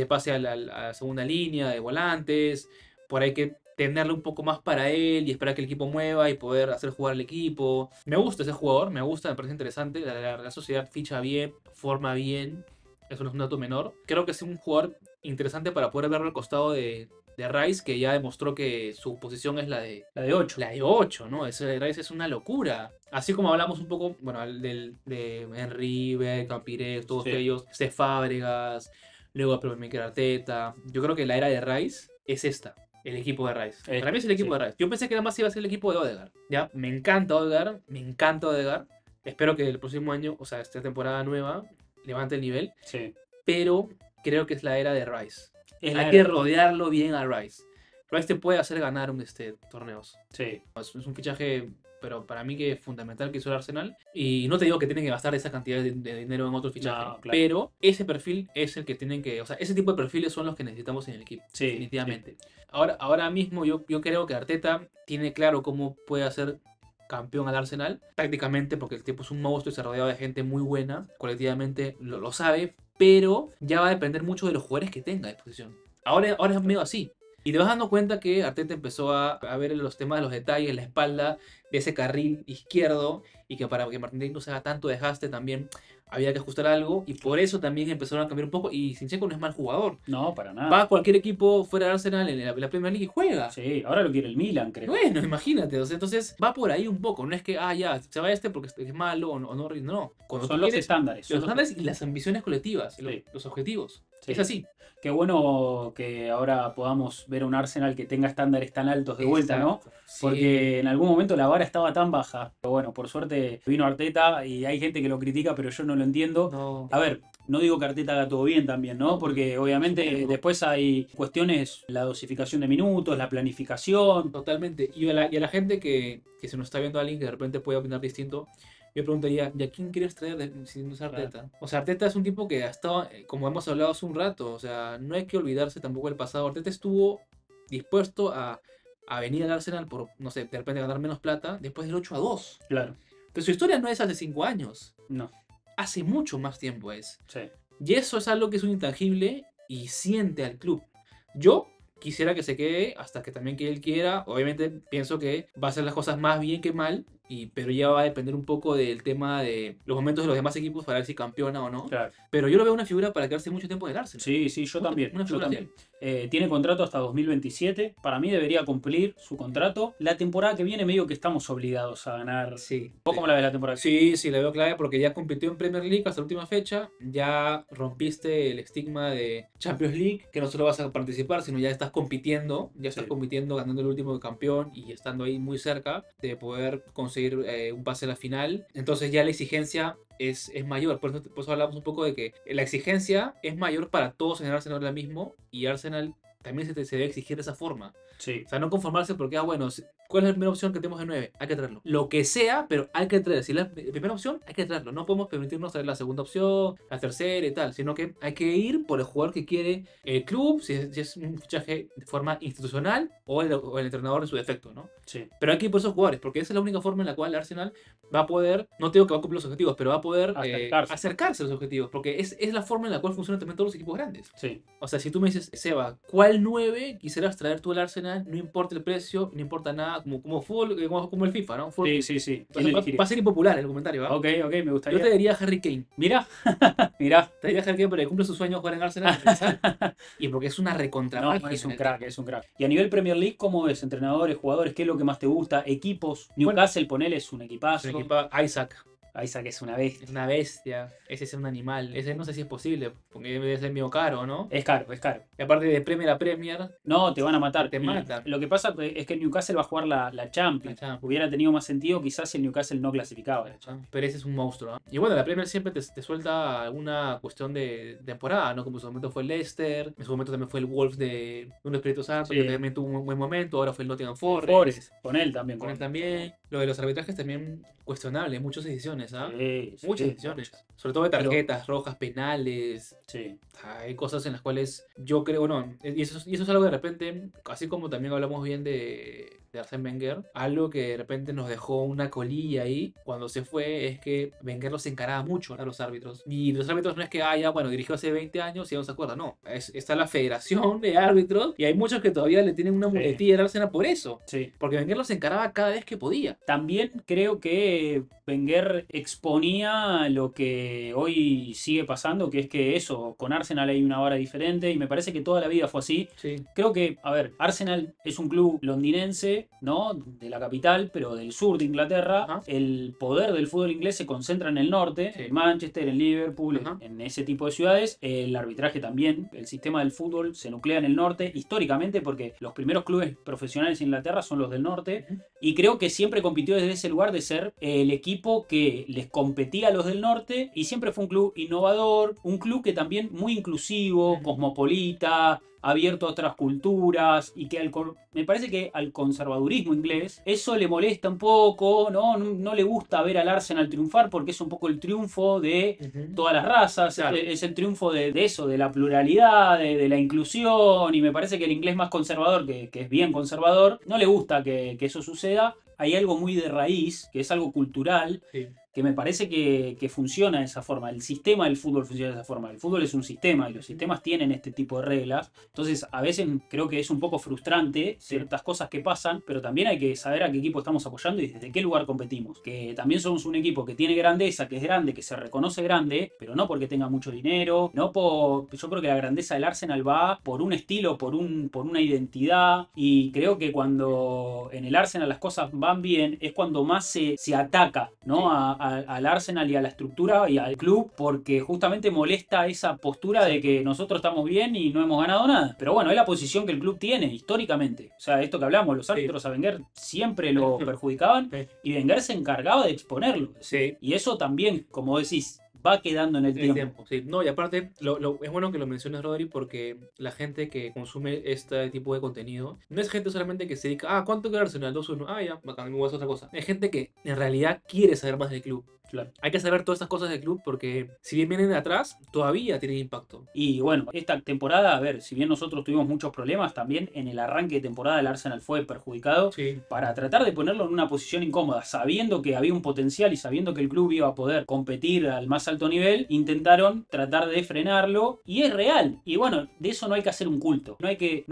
pase a la segunda línea, de volantes. Por ahí que tenerlo un poco más para él y esperar que el equipo mueva y poder hacer jugar al equipo. Me gusta ese jugador, me parece interesante. La sociedad ficha bien, forma bien. Eso no es un dato menor. Creo que es un jugador interesante para poder verlo al costado de Rice, que ya demostró que su posición es la de 8. La de 8, ¿no? Ese Rice es una locura. Así como hablamos un poco, bueno, de Henry, Beckham, Pires, todos Sí. ellos, Cesc Fábregas, luego Mikel Arteta. Yo creo que la era de Rice es esta, el equipo de Rice. Para mí es el equipo sí. de Rice. Yo pensé que nada más iba a ser el equipo de Odegaard. ¿Ya? Me encanta Odegaard. Espero que el próximo año, o sea, esta temporada nueva, levante el nivel. Sí. Pero creo que es la era de Rice. Es Hay la que era. rodearlo bien a Rice. Rice te puede hacer ganar torneos. Sí. Es un fichaje, pero para mí que es fundamental que hizo el Arsenal. Y no te digo que tienen que gastar esa cantidad de dinero en otro fichaje. No, claro. Pero ese perfil es el que tienen que... O sea, ese tipo de perfiles son los que necesitamos en el equipo. Sí, definitivamente. Ahora mismo yo creo que Arteta tiene claro cómo puede hacer campeón al Arsenal. Prácticamente porque el tipo es un monstruo y se rodea de gente muy buena. Colectivamente lo sabe. Pero ya va a depender mucho de los jugadores que tenga a disposición. Ahora es medio así. Y te vas dando cuenta que Arteta empezó a ver los temas de los detalles, la espalda de ese carril izquierdo, y que para que Martinelli no se haga tanto desgaste también había que ajustar algo, y por eso también empezaron a cambiar un poco. Y Zinchenko no es mal jugador. No, para nada. Va a cualquier equipo fuera de Arsenal en la Premier League y juega. Sí, ahora lo quiere el Milan, creo. Bueno, imagínate, o sea, entonces va por ahí un poco. No es que, ya, se va porque es malo o no. No. Cuando Son tú los quieres- estándares. los son los- estándares y las ambiciones colectivas, Sí. los objetivos. Sí. Es así. Qué bueno que ahora podamos ver un Arsenal que tenga estándares tan altos de vuelta, ¿no? Exacto. Sí. Porque en algún momento la vara estaba tan baja. Pero bueno, por suerte vino Arteta y hay gente que lo critica, pero yo no lo entiendo. No. A ver, no digo que Arteta haga todo bien también, ¿no? Porque obviamente después hay cuestiones, la dosificación de minutos, la planificación. Totalmente. Y a la gente que se nos está viendo alguien que de repente puede opinar distinto, yo preguntaría, ¿y a quién quieres traer si no es Arteta? O sea, Arteta es un tipo que ha estado, como hemos hablado hace un rato, o sea, no hay que olvidarse tampoco del pasado. Arteta estuvo dispuesto a a venir al Arsenal por, no sé, de repente ganar menos plata después del 8-2. Claro. Pero su historia no es hace 5 años. No. Hace mucho más tiempo es. Sí. Y eso es algo que es un intangible y siente al club. Yo quisiera que se quede hasta que también que él quiera. Obviamente pienso que va a hacer las cosas más bien que mal, pero ya va a depender un poco del tema de los momentos de los demás equipos para ver si campeona o no. Claro. Pero yo lo veo una figura para quedarse mucho tiempo en el Arsenal. Sí, sí, yo también. Una Yo figura también. Tiene contrato hasta 2027. Para mí debería cumplir su contrato. La temporada que viene medio que estamos obligados a ganar. Sí. ¿Vos cómo la ves la temporada que viene? Sí, sí, la veo clave porque ya compitió en Premier League hasta la última fecha. Ya rompiste el estigma de Champions League, que no solo vas a participar, sino ya estás compitiendo. Ya estás Sí. compitiendo, ganando el último campeón y estando ahí muy cerca de poder conseguir un pase a la final. Entonces ya la exigencia es mayor. Por eso hablamos un poco de que la exigencia es mayor para todos en el Arsenal ahora mismo y Arsenal también se debe exigir de esa forma. Sí. O sea, no conformarse porque, bueno, ¿cuál es la primera opción que tenemos de 9? Hay que traerlo. Lo que sea, pero hay que traerlo. Si es la primera opción, hay que traerlo. No podemos permitirnos traer la segunda opción, la tercera y tal, sino que hay que ir por el jugador que quiere el club, si es un fichaje de forma institucional o el entrenador en su defecto, ¿no? Sí. Pero hay que ir por esos jugadores, porque esa es la única forma en la cual Arsenal va a poder, no digo que va a cumplir los objetivos, pero va a poder acercarse a los objetivos, porque es la forma en la cual funcionan también todos los equipos grandes. Sí. O sea, si tú me dices, Seba, ¿cuál 9 quisieras traer tú al Arsenal? No importa el precio, no importa nada, como fútbol, como el FIFA, ¿no? Fútbol, Sí. va a ser impopular el comentario, ¿va? Ok, me gustaría. Yo te diría Harry Kane. Mirá, mirá. Te diría Harry Kane porque cumple su sueño de jugar en Arsenal. Y porque es una recontra No, máquina. es un crack, es un crack. Y a nivel Premier League, ¿cómo ves? Entrenadores, jugadores, ¿qué es lo que más te gusta? Equipos. Newcastle, ponele, es un equipazo. Es un equipo, Isaac. Isaac es una bestia. Es una bestia. Ese es un animal. Ese no sé si es posible, porque debe ser medio caro, ¿no? Es caro, es caro. Y aparte de Premier a Premier, No, te van a matar. Te matan. Lo que pasa es que el Newcastle va a jugar la Champions. La Champions. Hubiera tenido más sentido quizás si el Newcastle no clasificaba. pero ese es un monstruo, ¿no? Y bueno, la Premier siempre te suelta alguna cuestión de temporada, ¿no? Como en su momento fue el Leicester, en su momento también fue el Wolves de un Espíritu Santo, Sí. que también tuvo un buen momento, ahora fue el Nottingham Forest. Forest, con él también. Con él también. Lo de los arbitrajes también cuestionable, muchas decisiones, ¿ah? Sí, Muchas sí, decisiones. Sobre todo de tarjetas rojas, penales. Sí. Hay cosas en las cuales yo creo, no, y eso es algo de repente, así como también hablamos bien de Arsène Wenger, algo que de repente nos dejó una colilla ahí cuando se fue es que Wenger los encaraba mucho a los árbitros. Y los árbitros no es que, ya, bueno, dirigió hace 20 años y ya no se acuerda, no. Está la federación de árbitros y hay muchos que todavía le tienen una muletilla al Arsenal por eso. Sí. Porque Wenger los encaraba cada vez que podía. También creo que Wenger exponía lo que hoy sigue pasando, que es que eso, con Arsenal hay una vara diferente y me parece que toda la vida fue así. Sí. Creo que, a ver, Arsenal es un club londinense, ¿no? De la capital, pero del sur de Inglaterra. Ajá. El poder del fútbol inglés se concentra en el norte, Sí. en Manchester, en Liverpool, Ajá. en ese tipo de ciudades. El arbitraje también, el sistema del fútbol se nuclea en el norte, históricamente, porque los primeros clubes profesionales en Inglaterra son los del norte. Ujú. Y creo que siempre compitió desde ese lugar de ser el equipo que les competía a los del norte y siempre fue un club innovador, un club que también muy inclusivo, Ujú. cosmopolita, abierto a otras culturas y que me parece que al conservadurismo inglés eso le molesta un poco, no le gusta ver al Arsenal triunfar porque es un poco el triunfo de Ujú. todas las razas, Claro. es el triunfo de eso, de la pluralidad, de la inclusión, y me parece que el inglés más conservador, que es bien conservador, no le gusta que eso suceda. Hay algo muy de raíz, que es algo cultural, Sí. que me parece que funciona de esa forma. El sistema del fútbol funciona de esa forma. El fútbol es un sistema y los sistemas tienen este tipo de reglas. Entonces, a veces creo que es un poco frustrante ciertas cosas que pasan, pero también hay que saber a qué equipo estamos apoyando y desde qué lugar competimos. Que también somos un equipo que tiene grandeza, que es grande, que se reconoce grande, pero no porque tenga mucho dinero, yo creo que la grandeza del Arsenal va por un estilo, por una identidad, y creo que cuando en el Arsenal las cosas van bien, es cuando más se ataca, ¿no? Sí. Al Arsenal y a la estructura y al club, porque justamente molesta esa postura de que nosotros estamos bien y no hemos ganado nada. Pero bueno, es la posición que el club tiene históricamente. O sea, esto que hablamos, los árbitros a Wenger siempre lo perjudicaban Sí. y Wenger se encargaba de exponerlo. Sí. Y eso también, como decís, va quedando en el El tiempo. tiempo, sí. No, y aparte, es bueno que lo menciones, Rodri, porque la gente que consume este tipo de contenido no es gente solamente que se dedica, ¿cuánto queda Arsenal? 2-1. Ya, bacán, me voy a hacer otra cosa. Es gente que en realidad quiere saber más del club. Claro. Hay que saber todas estas cosas del club porque si bien vienen de atrás, todavía tienen impacto. Y bueno, esta temporada, a ver, si bien nosotros tuvimos muchos problemas, también en el arranque de temporada el Arsenal fue perjudicado Sí. para tratar de ponerlo en una posición incómoda, sabiendo que había un potencial y sabiendo que el club iba a poder competir al más alto nivel, intentaron tratar de frenarlo y es real. Y bueno, de eso no hay que hacer un culto, no hay que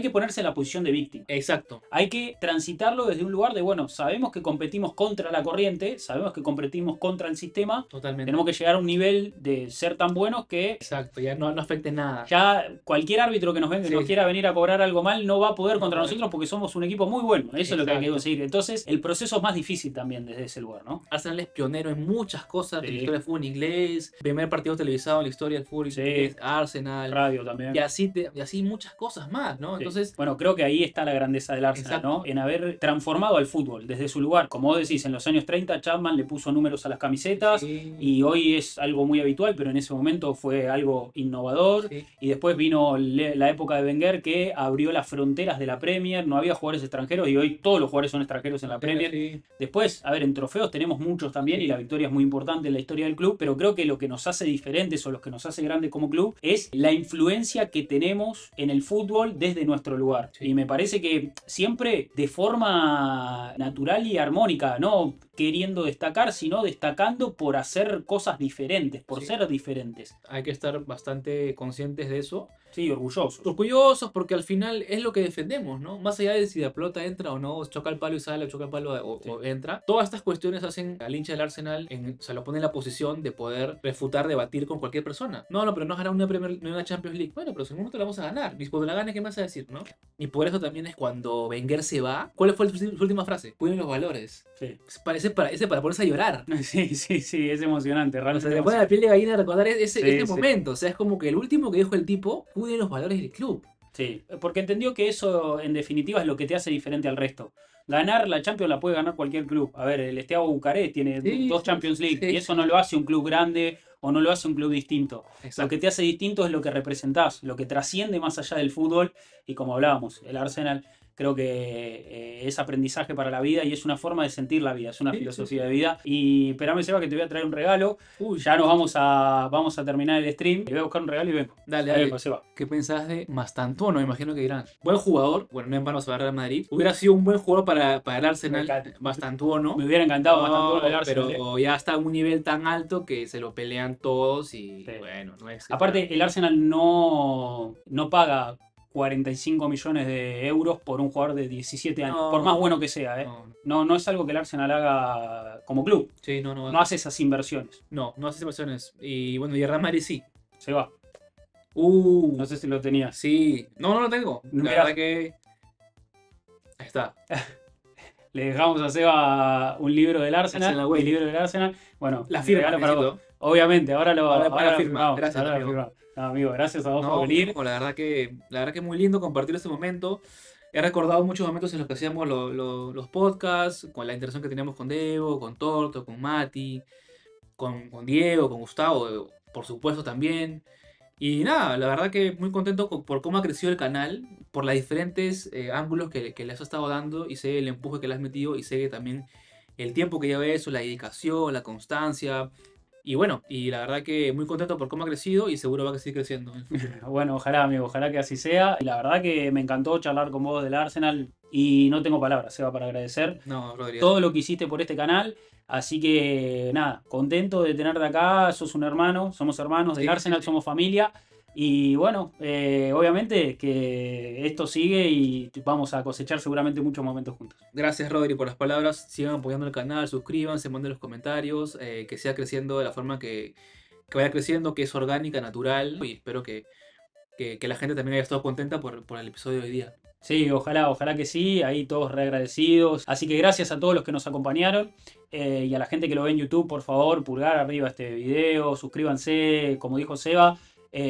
ponerse en la posición de víctima. Exacto. Hay que transitarlo desde un lugar de, bueno, sabemos que competimos contra la corriente, sabemos que competimos contra el sistema, Totalmente. tenemos que llegar a un nivel de ser tan buenos que Exacto, ya no afecte nada. ya cualquier árbitro que nos venga, Sí. nos quiera venir a cobrar algo mal, no va a poder contra No, nosotros porque somos un equipo muy bueno. Eso es lo que hay que Exacto. conseguir. Entonces, el proceso es más difícil también desde ese lugar, ¿no? Arsenal es pionero en muchas cosas de Sí. la historia del fútbol inglés, primer partido televisado en la historia del fútbol Sí. inglés, Arsenal, Radio también. y así muchas cosas más, ¿no? Sí. Entonces, Bueno, creo que ahí está la grandeza del Arsenal, Exacto. ¿no? En haber transformado al fútbol desde su lugar. Como vos decís, en los años 30 Chapman le puso números a las camisetas sí, y hoy es algo muy habitual, pero en ese momento fue algo innovador. sí, Y después vino la época de Wenger que abrió las fronteras de la Premier, no había jugadores extranjeros y hoy todos los jugadores son extranjeros en la Premier. sí, Después, a ver, en trofeos tenemos muchos también Sí. y la victoria es muy importante en la historia del club, pero creo que lo que nos hace diferentes o lo que nos hace grandes como club es la influencia que tenemos en el fútbol desde nuestro lugar. Sí. Y me parece que siempre de forma natural y armónica, no queriendo destacar, sino destacando por hacer cosas diferentes, por Sí. ser diferentes. hay que estar bastante conscientes de eso. Sí, orgullosos. Orgullosos porque al final es lo que defendemos, ¿no? Más allá de si la pelota entra o no, choca el palo y sale, choca el palo o entra. Todas estas cuestiones hacen al hincha del Arsenal, se lo pone en la posición de poder refutar, debatir con cualquier persona. No, pero no ganará una Champions League. Bueno, pero en un momento la vamos a ganar. Y cuando la gane, ¿qué más vas a decir, no? Y por eso también es cuando Wenger se va. ¿Cuál fue su última frase? Cuiden los valores. Sí. Parece para ponerse a llorar. Sí, es emocionante, O sea, realmente. le pone la piel de gallina recordar Sí, ese sí. momento. O sea, es como que el último que dijo el tipo, cuiden los valores del club. Sí, porque entendió que eso en definitiva es lo que te hace diferente al resto. Ganar la Champions la puede ganar cualquier club. A ver, el Steaua Bucarest tiene Sí, dos sí, Champions League sí. y eso no lo hace un club grande o no lo hace un club distinto. Lo que te hace distinto es lo que representás, lo que trasciende más allá del fútbol y como hablábamos, el Arsenal creo que es aprendizaje para la vida y es una forma de sentir la vida, es una Sí, filosofía sí, de vida. Y espérame, Seba, que te voy a traer un regalo. Uy, Ya nos vamos a terminar el stream. Le voy a buscar un regalo y vengo. dale, Ahí dale. vengo, Seba. ¿Qué pensás de Mastantuono? Me imagino que dirán. Buen jugador, bueno, no en vano se va a Real Madrid. Hubiera sido un buen jugador para el Arsenal, Me encanta. Mastantuono. Me hubiera encantado No, bastante el Arsenal. pero ya está a un nivel tan alto que se lo pelean todos y Sí. bueno, no es... Aparte, el Arsenal no paga 45 millones de euros por un jugador de 17 años, No. por más bueno que sea. No es algo que el Arsenal haga como club. Sí, no No hace esas inversiones. no hace inversiones. Y bueno, y el Real Madrid sí. Se va. No No sé si lo tenías. sí. No lo tengo. La Mirá. verdad que... Ahí está. Le dejamos a Seba un libro del Arsenal. Arsenal Way. El libro del Arsenal. Bueno, La un firma, regalo para vos. necesito. Obviamente, ahora lo Ahora para la firma. firmamos, Gracias, ahora lo amigo. firmamos. No, amigo, gracias a vos No, por venir. la verdad que muy lindo compartir este momento. He recordado muchos momentos en los que hacíamos los podcasts, con la interacción que teníamos con Debo, con Torto, con Mati, con Diego, con Gustavo, por supuesto también. Y nada, la verdad que muy contento por cómo ha crecido el canal, por los diferentes ángulos que le has estado dando y sé el empuje que le has metido y sé que también el tiempo que lleva eso, la dedicación, la constancia. Y bueno, y la verdad que muy contento por cómo ha crecido y seguro va a seguir creciendo en el futuro. Bueno, ojalá, amigo, ojalá que así sea. Y la verdad que me encantó charlar con vos del Arsenal y no tengo palabras, Seba, para agradecer No, Rodrigo. todo lo que hiciste por este canal. Así que nada, contento de tenerte acá. Sos un hermano, somos hermanos del Sí, Arsenal, sí. somos familia. Y bueno, obviamente que esto sigue y vamos a cosechar seguramente muchos momentos juntos. Gracias, Rodri, por las palabras. Sigan apoyando el canal, suscríbanse, manden los comentarios, que siga creciendo de la forma que vaya creciendo, que es orgánica, natural. Y espero que la gente también haya estado contenta por el episodio de hoy día. Sí, ojalá que sí, ahí todos re agradecidos. Así que gracias a todos los que nos acompañaron y a la gente que lo ve en YouTube, por favor, pulgar arriba este video, suscríbanse, como dijo Seba.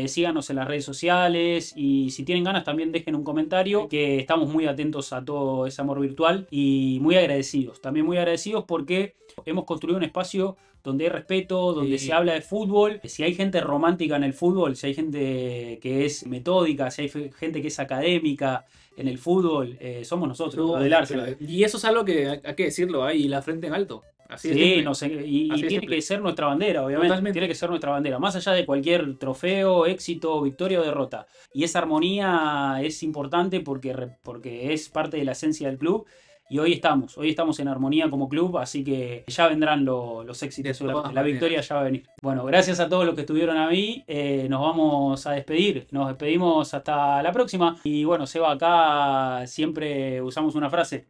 Síganos en las redes sociales y si tienen ganas también dejen un comentario, que estamos muy atentos a todo ese amor virtual y muy agradecidos. También muy agradecidos porque hemos construido un espacio donde hay respeto, donde se habla de fútbol. Si hay gente romántica en el fútbol, si hay gente que es metódica, si hay gente que es académica en el fútbol, somos nosotros, los del Arsenal. Y eso es algo que hay que decirlo, ahí la frente en alto. Así de Sí, simple. no sé, y Así de tiene simple. que ser nuestra bandera, obviamente. Totalmente. Tiene que ser nuestra bandera, más allá de cualquier trofeo, éxito, victoria o derrota. Y esa armonía es importante porque es parte de la esencia del club. Y hoy estamos en armonía como club, así que ya vendrán los éxitos, De seguramente. todas La victoria ya va a venir. Bueno, gracias a todos los que estuvieron ahí. Nos vamos a despedir. Nos despedimos hasta la próxima. Y bueno, Seba, acá siempre usamos una frase.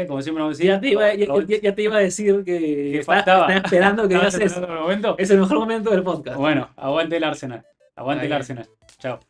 Como siempre nos decía. Ya te iba a decir que faltaba. estaba esperando que ¿Estabas digas esperando eso. el momento? Es el mejor momento del podcast. Bueno, aguante el Arsenal. Aguante Ahí. el Arsenal. Chao.